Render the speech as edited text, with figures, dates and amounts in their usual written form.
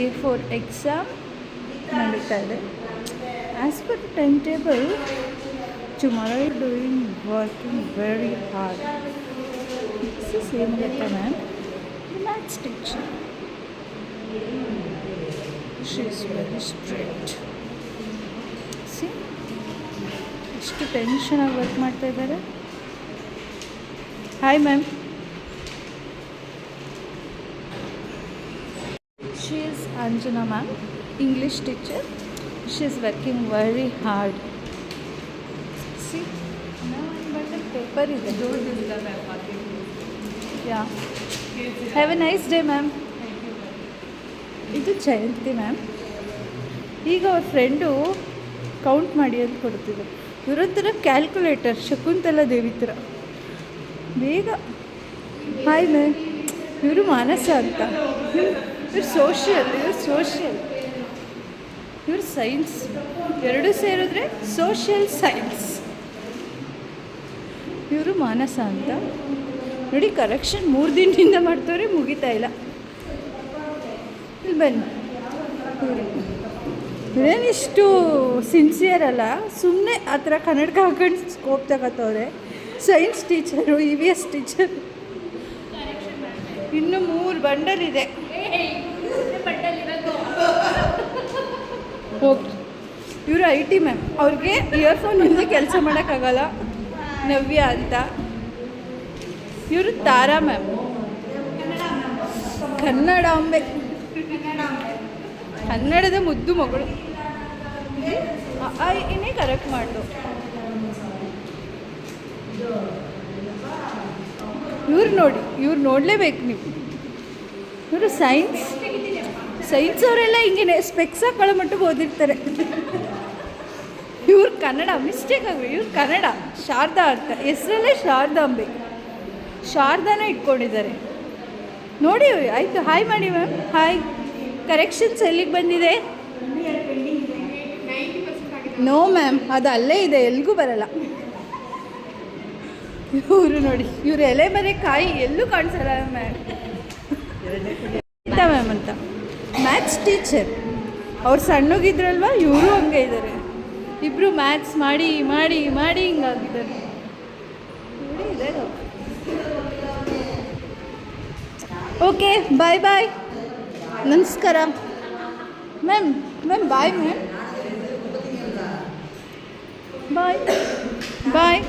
A4 exam ನಡೀತಾ ಇದೆ. As per time table tomorrow you're doing working very hard. This is same letter man. The maths teacher. She is very strict. See? ಎಷ್ಟು ಟೆನ್ಷನಾಗಿ work ಮಾಡ್ತಾ ಇದ್ದಾರೆ. Hi ma'am. She is Anjana ma'am, English teacher. She is working very hard. See, now I'm paper is there. Yeah. Have a nice day, ma'am. ಇದು ಜಯಂತಿ ma'am. ಈಗ ಅವ್ರ friend count ಮಾಡಿ ಅಂತ ಕೊಡ್ತಿದ್ರು. ಇವರೊಂಥರ calculator, Shakuntala ದೇವಿ ಥರ. ಬೇಗ. Hi ma'am. ಇವರು ಮಾನಸ ಅಂತ. ಇವ್ರು ಸೋಷಿಯಲ್, ಇವ್ರು ಸೈನ್ಸ್. ಎರಡೂ ಸೇರಿದ್ರೆ ಸೋಷಿಯಲ್ ಸೈನ್ಸ್. ಇವರು ಮಾನಸ ಅಂತ. ನೋಡಿ ಕರೆಕ್ಷನ್ 3 ದಿನದಿಂದ ಮಾಡ್ತವ್ರೆ, ಮುಗಿತಾ ಇಲ್ಲ. ಇಲ್ಲಿ ಬನ್ನಿ. ಇವೇನಿಷ್ಟು ಸಿನ್ಸಿಯರ್ ಅಲ್ಲ, ಸುಮ್ಮನೆ ಆ ಥರ ಕನ್ನಡಕ ಹಾಕೊಂಡು ಸ್ಕೋಪ್ ತಗೋತವ್ರೆ. Science teacher, EVS teacher. ಇನ್ನು 3 ಬಂಡಲ್ ಇದೆ. ಹೋಗಿ ಇವರು IT ಮ್ಯಾಮ್. ಅವ್ರಿಗೆ ಇಯರ್ಫೋನ್ ಇಲ್ಲದೆ ಕೆಲಸ ಮಾಡೋಕ್ಕಾಗಲ್ಲ. ನವ್ಯ ಅಂತ. ಇವರು ತಾರಾ ಮ್ಯಾಮ್, ಕನ್ನಡಾಂಬೆ, ಕನ್ನಡದ ಮುದ್ದು ಮಗಳು. ಇನ್ನೇ ಕರೆಕ್ಟ್ ಮಾಡ್ದು. ಇವ್ರು ನೋಡಿ, ಇವ್ರು ನೋಡಲೇಬೇಕು ನೀವು. ಇವರು ಸೈನ್ಸ್ ಅವರೆಲ್ಲ ಹಿಂಗೆ ಸ್ಪೆಕ್ಸ್ ಹಾಕೊಳ್ಳೋ ಮಟ್ಟಿಗೆ ಓದಿರ್ತಾರೆ. ಇವ್ರು ಕನ್ನಡ, ಮಿಸ್ಟೇಕ್ ಆಗಿ ಇವ್ರು ಕನ್ನಡ. ಶಾರದಾ ಅಂತ ಹೆಸರಲ್ಲೇ ಶಾರದಾಂಬೆ, ಶಾರದಾನ ಇಟ್ಕೊಂಡಿದ್ದಾರೆ ನೋಡಿ. ಆಯಿತು, ಹಾಯ್ ಮಾಡಿ ಮ್ಯಾಮ್. ಹಾಯ್. ಕರೆಕ್ಷನ್ಸ್ ಎಲ್ಲಿಗೆ ಬಂದಿದೆ? ನೋ ಮ್ಯಾಮ್, ಅದು ಅಲ್ಲೇ ಇದೆ, ಎಲ್ಲಿಗೂ ಬರಲ್ಲ. ಇವರು ನೋಡಿ, ಇವ್ರು ಎಲೆ ಮರೆ ಕಾಯಿ ಎಲ್ಲೂ ಕಾಣಿಸಲ್ಲ ಮ್ಯಾಮ್. ಗೀತಾ ಮ್ಯಾಮ್ ಅಂತ, ಮ್ಯಾಥ್ಸ್ ಟೀಚರ್. ಅವ್ರು ಸಣ್ಣಗಿದ್ರಲ್ವ, ಇವರು ಹಂಗೆ ಇದ್ದಾರೆ. ಇಬ್ಬರು ಮ್ಯಾಥ್ಸ್ ಮಾಡಿ ಮಾಡಿ ಮಾಡಿ ಹಿಂಗಾಗಿದ್ದಾರೆ ನೋಡಿ. ಇದೆ. ಓಕೆ, ಬಾಯ್ ಬಾಯ್, ನಮಸ್ಕಾರ ಮ್ಯಾಮ್. ಬಾಯ್ ಮ್ಯಾಮ್, ಬಾಯ್ ಬಾಯ್.